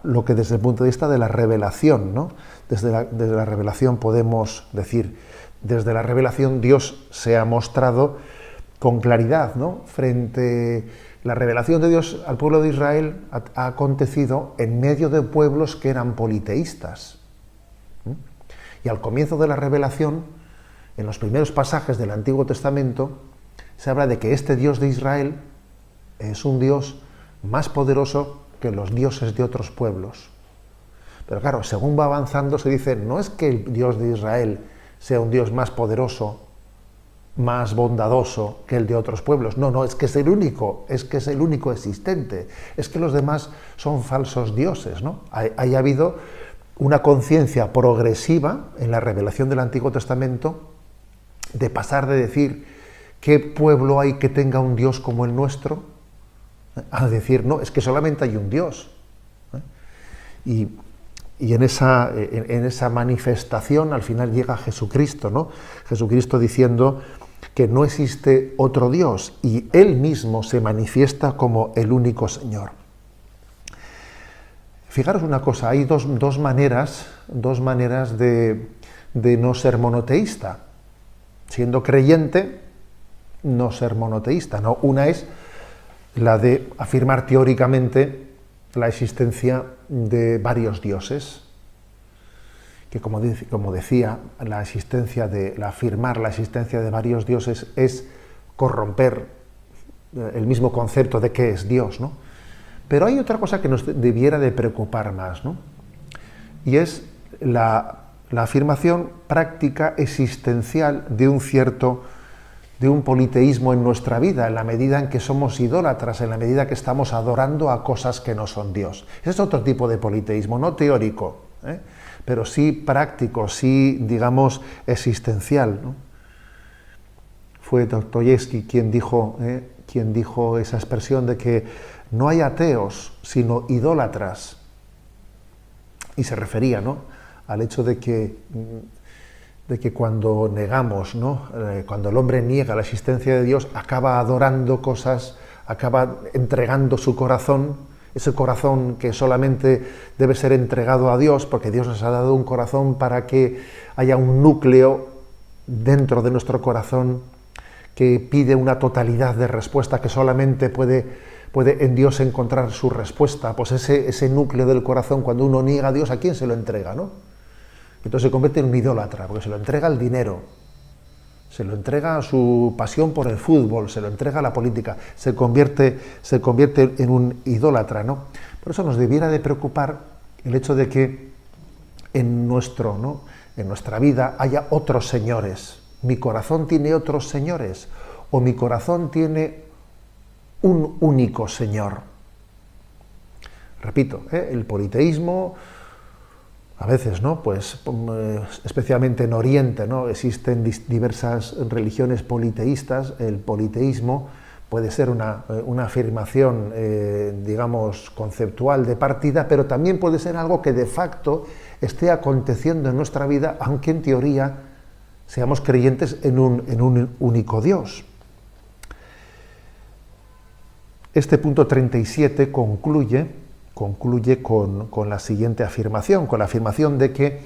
lo que desde el punto de vista de la revelación, ¿no? Desde la revelación podemos decir, desde la revelación Dios se ha mostrado con claridad, ¿no? La revelación de Dios al pueblo de Israel ha acontecido en medio de pueblos que eran politeístas. Y al comienzo de la revelación, en los primeros pasajes del Antiguo Testamento, se habla de que este Dios de Israel es un Dios más poderoso que los dioses de otros pueblos. Pero claro, según va avanzando se dice, no es que el Dios de Israel sea un Dios más poderoso, más bondadoso que el de otros pueblos. No, es que es el único existente. Es que los demás son falsos dioses, ¿no? Ha habido una conciencia progresiva en la revelación del Antiguo Testamento de pasar de decir ¿qué pueblo hay que tenga un Dios como el nuestro? A decir, no, es que solamente hay un Dios. Y en esa manifestación al final llega Jesucristo, ¿no? Jesucristo diciendo que no existe otro Dios y Él mismo se manifiesta como el único Señor. Fijaros una cosa, hay dos maneras de no ser monoteísta. Siendo creyente, no ser monoteísta, ¿no? Una es la de afirmar teóricamente la existencia de varios dioses, que como decía, afirmar la existencia de varios dioses es corromper el mismo concepto de qué es Dios, ¿no? Pero hay otra cosa que nos debiera de preocupar más, ¿no? Y es la afirmación práctica existencial de un politeísmo en nuestra vida, en la medida en que somos idólatras, en la medida que estamos adorando a cosas que no son Dios. Ese es otro tipo de politeísmo, no teórico, pero sí práctico, sí, digamos, existencial, ¿no? Fue Dostoyevsky quien dijo esa expresión de que no hay ateos, sino idólatras. Y se refería, ¿no?, al hecho de que cuando negamos, ¿no?, cuando el hombre niega la existencia de Dios, acaba adorando cosas, acaba entregando su corazón, ese corazón que solamente debe ser entregado a Dios, porque Dios nos ha dado un corazón para que haya un núcleo dentro de nuestro corazón que pide una totalidad de respuesta, que solamente puede en Dios encontrar su respuesta. Pues ese núcleo del corazón, cuando uno niega a Dios, ¿a quién se lo entrega, no? Entonces se convierte en un idólatra, porque se lo entrega al dinero, se lo entrega a su pasión por el fútbol, se lo entrega a la política, se convierte en un idólatra, ¿no? Por eso nos debiera de preocupar el hecho de que en nuestra vida haya otros señores. Mi corazón tiene otros señores, o mi corazón tiene un único Señor. Repito, el politeísmo, a veces, ¿no?, pues especialmente en Oriente, ¿no?, existen diversas religiones politeístas. El politeísmo puede ser una afirmación, digamos, conceptual de partida, pero también puede ser algo que de facto esté aconteciendo en nuestra vida, aunque en teoría seamos creyentes en un único Dios. Este punto 37 concluye con la siguiente afirmación, con la afirmación de que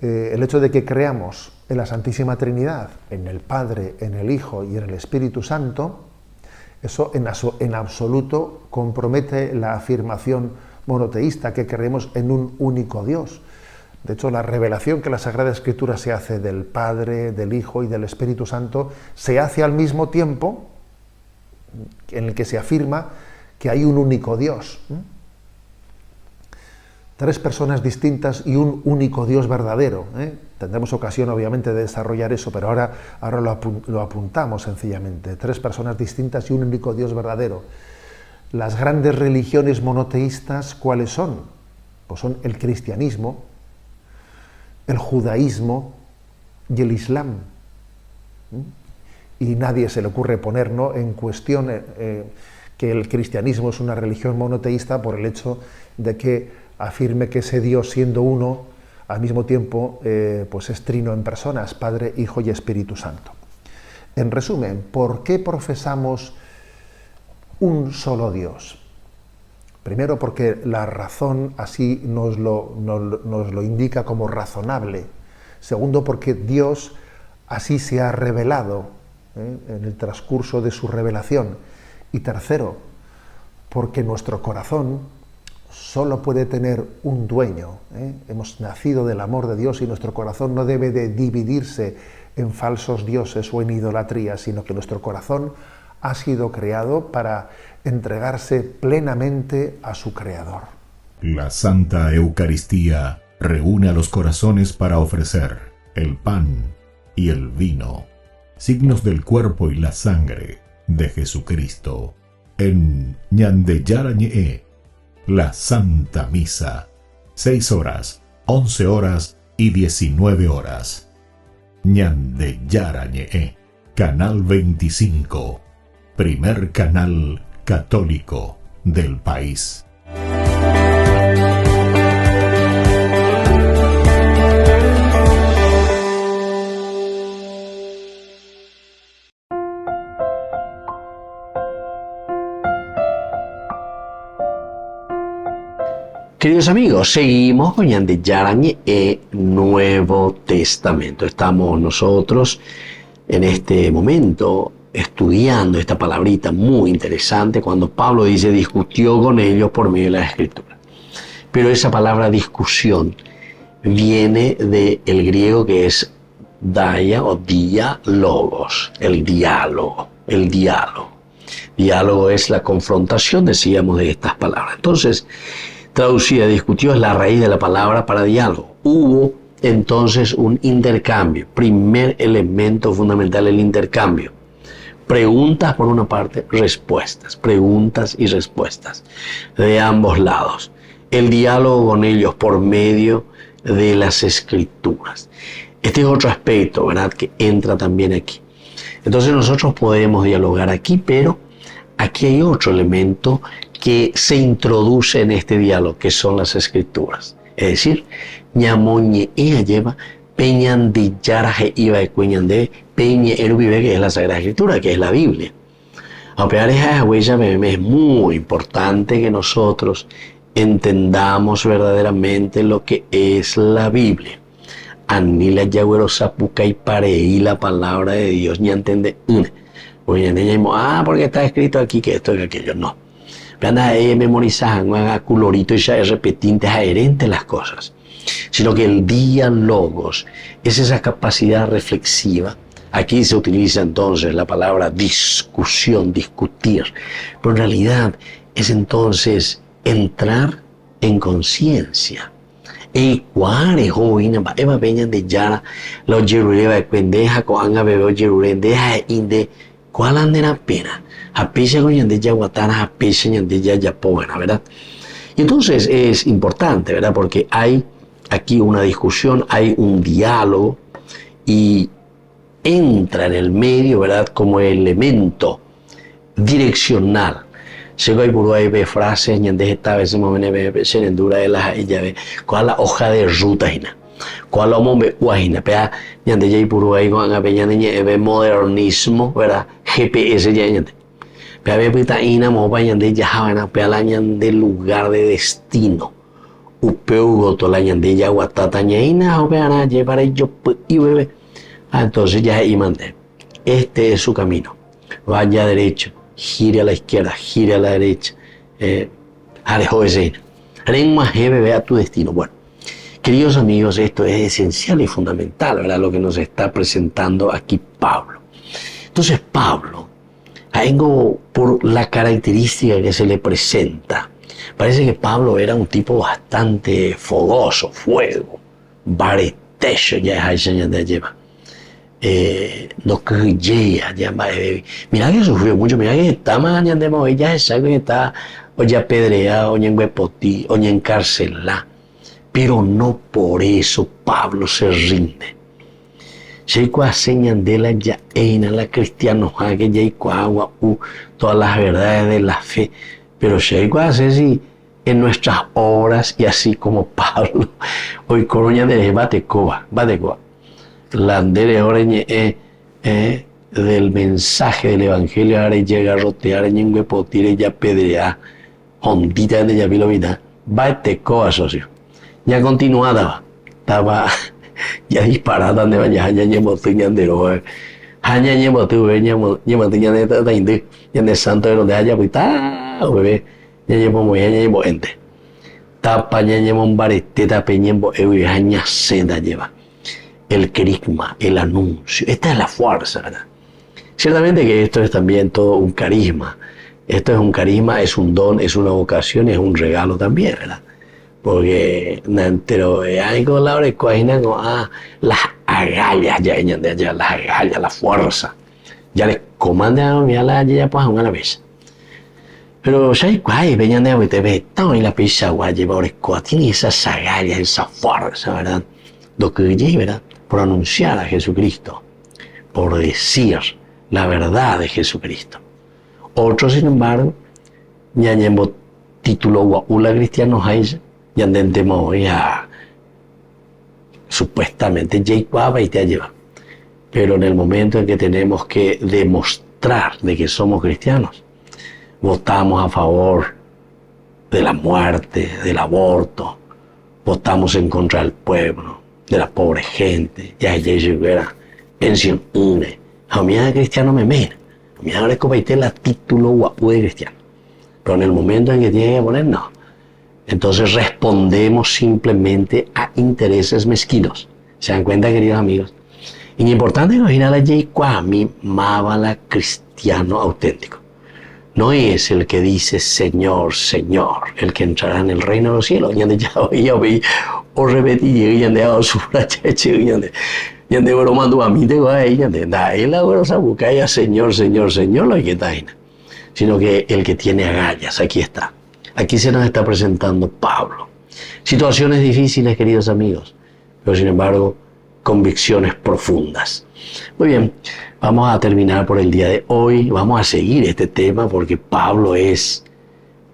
el hecho de que creamos en la Santísima Trinidad, en el Padre, en el Hijo y en el Espíritu Santo, eso en absoluto compromete la afirmación monoteísta, que creemos en un único Dios. De hecho, la revelación que la Sagrada Escritura se hace del Padre, del Hijo y del Espíritu Santo se hace al mismo tiempo en el que se afirma que hay un único Dios. Tres personas distintas y un único Dios verdadero. Tendremos ocasión, obviamente, de desarrollar eso, pero ahora lo apuntamos sencillamente. Tres personas distintas y un único Dios verdadero. Las grandes religiones monoteístas, ¿cuáles son? Pues son el cristianismo, el judaísmo y el islam. Y nadie se le ocurre poner, ¿no?, en cuestión que el cristianismo es una religión monoteísta por el hecho de que afirme que ese Dios, siendo uno, al mismo tiempo pues es trino en personas, Padre, Hijo y Espíritu Santo. En resumen, ¿por qué profesamos un solo Dios? Primero, porque la razón así nos lo indica como razonable. Segundo, porque Dios así se ha revelado en el transcurso de su revelación. Y tercero, porque nuestro corazón solo puede tener un dueño. Hemos nacido del amor de Dios y nuestro corazón no debe de dividirse en falsos dioses o en idolatría, sino que nuestro corazón ha sido creado para entregarse plenamente a su Creador.
La Santa Eucaristía reúne a los corazones para ofrecer el pan y el vino, signos del cuerpo y la sangre de Jesucristo. En Ñandeyarañe, la Santa Misa, 6 horas, 11 horas y 19 horas. Ñandeyarañe, Canal 25, primer canal católico del país.
Queridos amigos, seguimos con Ñandeyarañe Nuevo Testamento. Estamos nosotros en este momento estudiando esta palabrita muy interesante cuando Pablo dice discutió con ellos por medio de la Escritura. Pero esa palabra discusión viene del griego que es dia o diálogos, el diálogo. Diálogo es la confrontación, decíamos, de estas palabras. Entonces, traducida, discutió es la raíz de la palabra para diálogo. Hubo entonces un intercambio. Primer elemento fundamental, el intercambio. Preguntas por una parte, respuestas. Preguntas y respuestas de ambos lados. El diálogo con ellos por medio de las Escrituras. Este es otro aspecto, ¿verdad?, que entra también aquí. Entonces nosotros podemos dialogar aquí, pero aquí hay otro elemento que se introduce en este diálogo, que son las Escrituras. Es decir, ñamoñe ella lleva peñan de yaraje iba de cuñan de peñe vive, que es la Sagrada Escritura, que es la Biblia. A pesar de esa huella, es muy importante que nosotros entendamos verdaderamente lo que es la Biblia. Anila yagüero sapuca y pareí la palabra de Dios, ni entende una. Porque está escrito aquí que esto y aquello. No. Anda memorizando, haga colorito y ya es repetinte, es adherente las cosas. Sino que el diálogos es esa capacidad reflexiva. Aquí se utiliza entonces la palabra discusión, discutir. Pero en realidad es entonces entrar en conciencia. Y cuare joven eva peñan de yara los jeruleva de pendeja coanga bebé jerulen deja inde cuál andera pena a pecha con de yaguatana a pecha de yayapoana, ¿verdad? Y entonces es importante, ¿verdad? Porque hay aquí una discusión, hay un diálogo y entra en el medio, ¿verdad?, como elemento direccional. Llegó ahí por ahí ve frases, ñandes esta vez se mueven se endura de las ella ve cuál la hoja de ruta hina, cuál la mombe guajina, pea ñandes ya por ahí con apeñan ve modernismo, ¿verdad? GPS ya ñandes. Pea ve pita ina mo pa ñandes ya javana pea la ñandes lugar de destino. Upeu goto la ñandes ya guatata ñaina o pea na ya para ello y bebé. Entonces ya y mande. Este es su camino. Vaya derecho, gire a la izquierda, gire a la derecha. Arejo ese. Ren más bebé a tu destino. Bueno, queridos amigos, esto es esencial y fundamental, ¿verdad?, lo que nos está presentando aquí Pablo. Entonces Pablo, vengo por la característica que se le presenta. Parece que Pablo era un tipo bastante fogoso, fuego, baretecho, ya es ya de lleva. No creyera, ya mira que sufrió mucho, mira que está mañana de mover, ya es algo que está o ya pedreado, o ya en huepotí, o ya encarcelado. Pero no por eso Pablo se rinde. Checo señan de la ya en la cristiano que ya agua todas las verdades de la fe, pero Checo hace si en nuestras obras y así como Pablo hoy coroña de batecoba la andere oreñe del mensaje del evangelio ahora llega a rotear en huepotire ya pedrea hondita de ya vilomita batecoba socio ya continuada estaba ya disparada de vaya ya ñemotiñan de roer haña ñemotu ñemotiñan de tainde ya de santo de donde haya pita bebé ya llevo muy ya llevo ente tapa ñañemon bareteta peñembo evijaña senda lleva. El carisma, el anuncio. Esta es la fuerza, ¿verdad? Ciertamente que esto es también todo un carisma. Esto es un carisma, es un don, es una vocación, es un regalo también, ¿verdad? Porque pero hay con la hora coagina con las agallas ya de allá, las agallas, la fuerza. Ya les comandan a mi ala ya pues a una vez. Pero ya hay guay, venían de te ve todo y la pizza guay lleva orecoa, tiene esas agallas, esa fuerza, ¿verdad? Lo que lleva, ¿verdad? Por anunciar a Jesucristo, por decir la verdad de Jesucristo. Otros, sin embargo, ya llevo título guaula cristianos a ella, ya entendemos ya supuestamente Jacob y te lleva. Pero en el momento en que tenemos que demostrar de que somos cristianos, votamos a favor de la muerte, del aborto, votamos en contra del pueblo, de la pobre gente, ya llegara pensión une. A mí de cristiano me mena, a mí ahora es como la título guapo de cristiano. Pero en el momento en que tiene que poner, no. Entonces respondemos simplemente a intereses mezquinos. ¿Se dan cuenta, queridos amigos? Y lo importante es imaginar a Jacob, a mí, mábala cristiano auténtico. No es el que dice Señor, Señor, el que entrará en el reino de los cielos. Y ya oí, o repetí, y ya de su fracheche, y de bromando a mí, tengo a ella, de da, él ahora se busca ya Señor, Señor, Señor, lo que está ahí. Sino que el que tiene agallas, aquí está. Aquí se nos está presentando Pablo. Situaciones difíciles, queridos amigos, pero sin embargo, convicciones profundas. Muy bien, vamos a terminar por el día de hoy. Vamos a seguir este tema porque Pablo es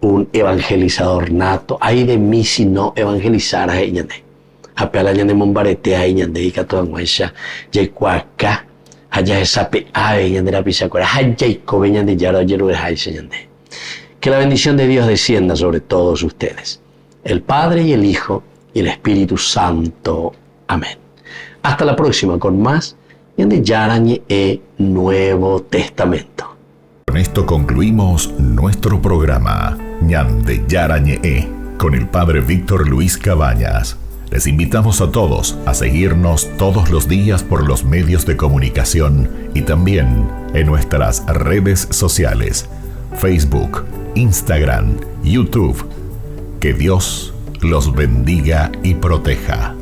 un evangelizador nato. Ay de mí si no evangelizara a Iñande. A peala ñande mombarete a Iñande y cato anguesha. Yecuaca, allá esa pe a Iñande la pisacuera. Allá cobe ñande yaro yero de Jai Señande. Que la bendición de Dios descienda sobre todos ustedes. El Padre y el Hijo y el Espíritu Santo. Amén. Hasta la próxima con más de Yarañe e Nuevo Testamento.
Con esto concluimos nuestro programa Ñande Yarañe con el Padre Víctor Luis Cabañas. Les invitamos a todos a seguirnos todos los días por los medios de comunicación y también en nuestras redes sociales, Facebook, Instagram, YouTube. Que Dios los bendiga y proteja.